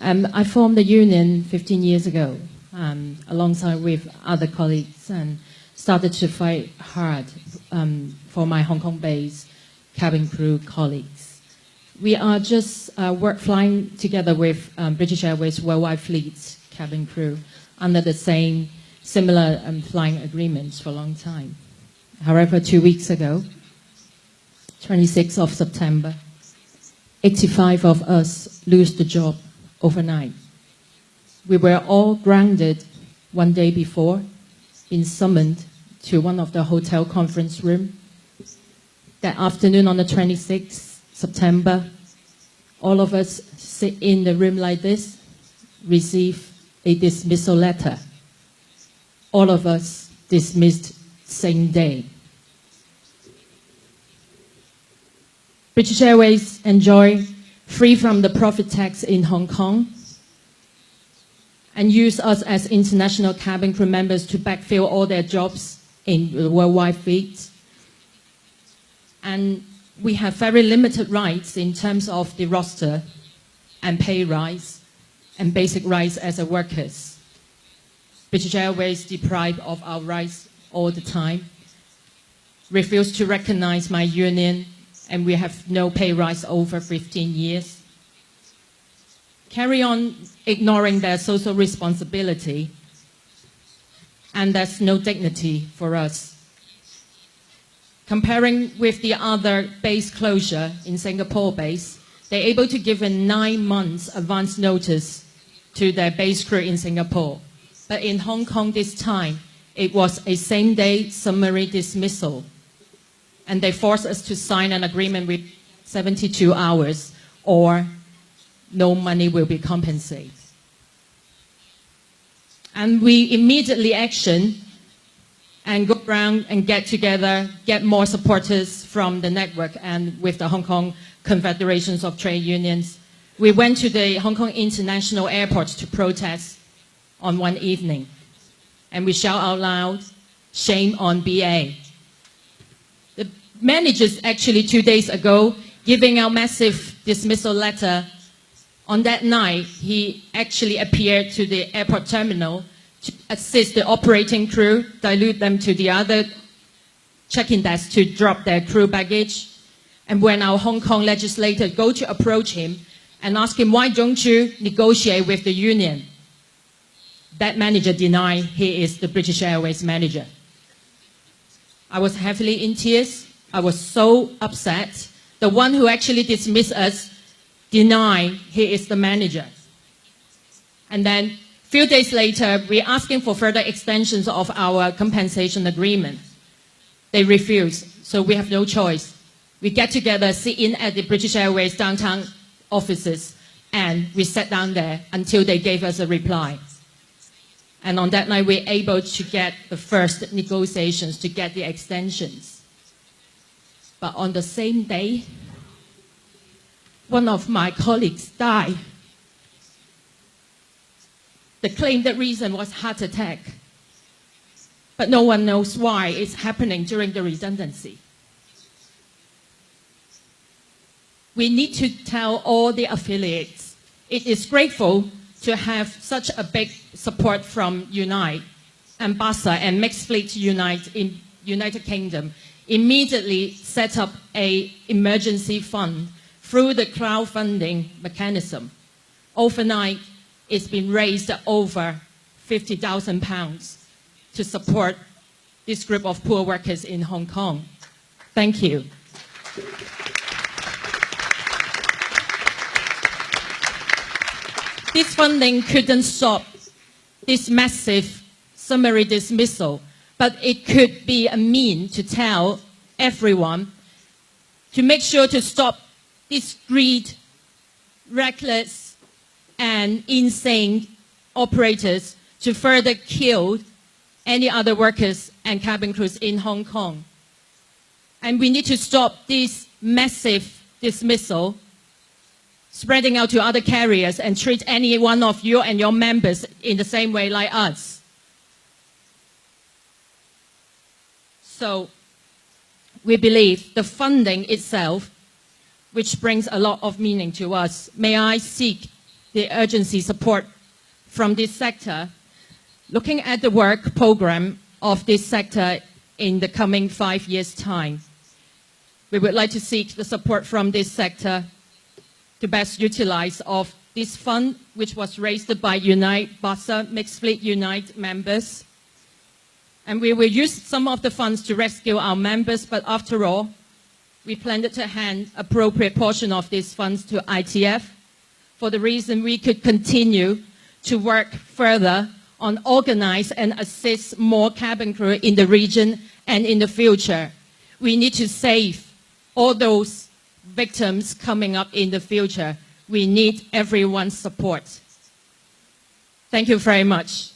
I formed the union 15 years ago, alongside with other colleagues, and started to fight hard for my Hong Kong-based cabin crew colleagues. We are just flying together with British Airways Worldwide Fleet's cabin crew under the same similar flying agreements for a long time. However, 2 weeks ago, 26th of September, 85 of us lose the job overnight. We were all grounded one day before, been summoned to one of the hotel conference room. That afternoon on the 26th September, all of us sit in the room like this, receive a dismissal letter. All of us dismissed same day. British Airways enjoy free from the profit tax in Hong Kong and use us as international cabin crew members to backfill all their jobs in the worldwide fleet. And we have very limited rights in terms of the roster and pay rise and basic rights as a workers. British Airways deprived of our rights all the time, refused to recognize my union, and we have no pay rise over 15 years. Carry on ignoring their social responsibility, and there's no dignity for us. Comparing with the other base closure in Singapore base, they're able to give a 9 months advance notice to their base crew in Singapore. But in Hong Kong this time, it was a same-day summary dismissal. And they forced us to sign an agreement with 72 hours or no money will be compensated. And we immediately action and go around and get together, get more supporters from the network and with the Hong Kong Confederations of Trade Unions. We went to the Hong Kong International Airport to protest on one evening. And we shout out loud, "Shame on BA." The managers actually 2 days ago giving out massive dismissal letter. On that night, he actually appeared to the airport terminal to assist the operating crew, dilute them to the other check-in desk to drop their crew baggage. And when our Hong Kong legislators go to approach him and ask him, why don't you negotiate with the union? That manager denied he is the British Airways manager. I was heavily in tears. I was so upset. The one who actually dismissed us denied he is the manager. And then a few days later, we're asking for further extensions of our compensation agreement. They refuse, so we have no choice. We get together, sit in at the British Airways downtown offices, and we sat down there until they gave us a reply. And on that night, we were able to get the first negotiations to get the extensions. But on the same day, one of my colleagues died. They claimed the reason was heart attack. But no one knows why it's happening during the redundancy. We need to tell all the affiliates. It is grateful to have such a big support from Unite, Ambassa and Mixed Fleet Unite in United Kingdom immediately set up an emergency fund through the crowdfunding mechanism. Overnight, it's been raised over £50,000 to support this group of poor workers in Hong Kong. Thank you. This funding couldn't stop this massive summary dismissal, but it could be a means to tell everyone to make sure to stop this greed, reckless, and insane operators to further kill any other workers and cabin crews in Hong Kong. And we need to stop this massive dismissal spreading out to other carriers and treat any one of you and your members in the same way like us. So we believe the funding itself, which brings a lot of meaning to us, may I seek the urgency support from this sector, looking at the work program of this sector in the coming 5 years' time. We would like to seek the support from this sector to best utilize of this fund, which was raised by Unite, BASA, Mixed Fleet Unite members. And we will use some of the funds to rescue our members, but after all, we plan to hand appropriate portion of these funds to ITF for the reason we could continue to work further on organize and assist more cabin crew in the region and in the future. We need to save all those victims coming up in the future. We need everyone's support. Thank you very much.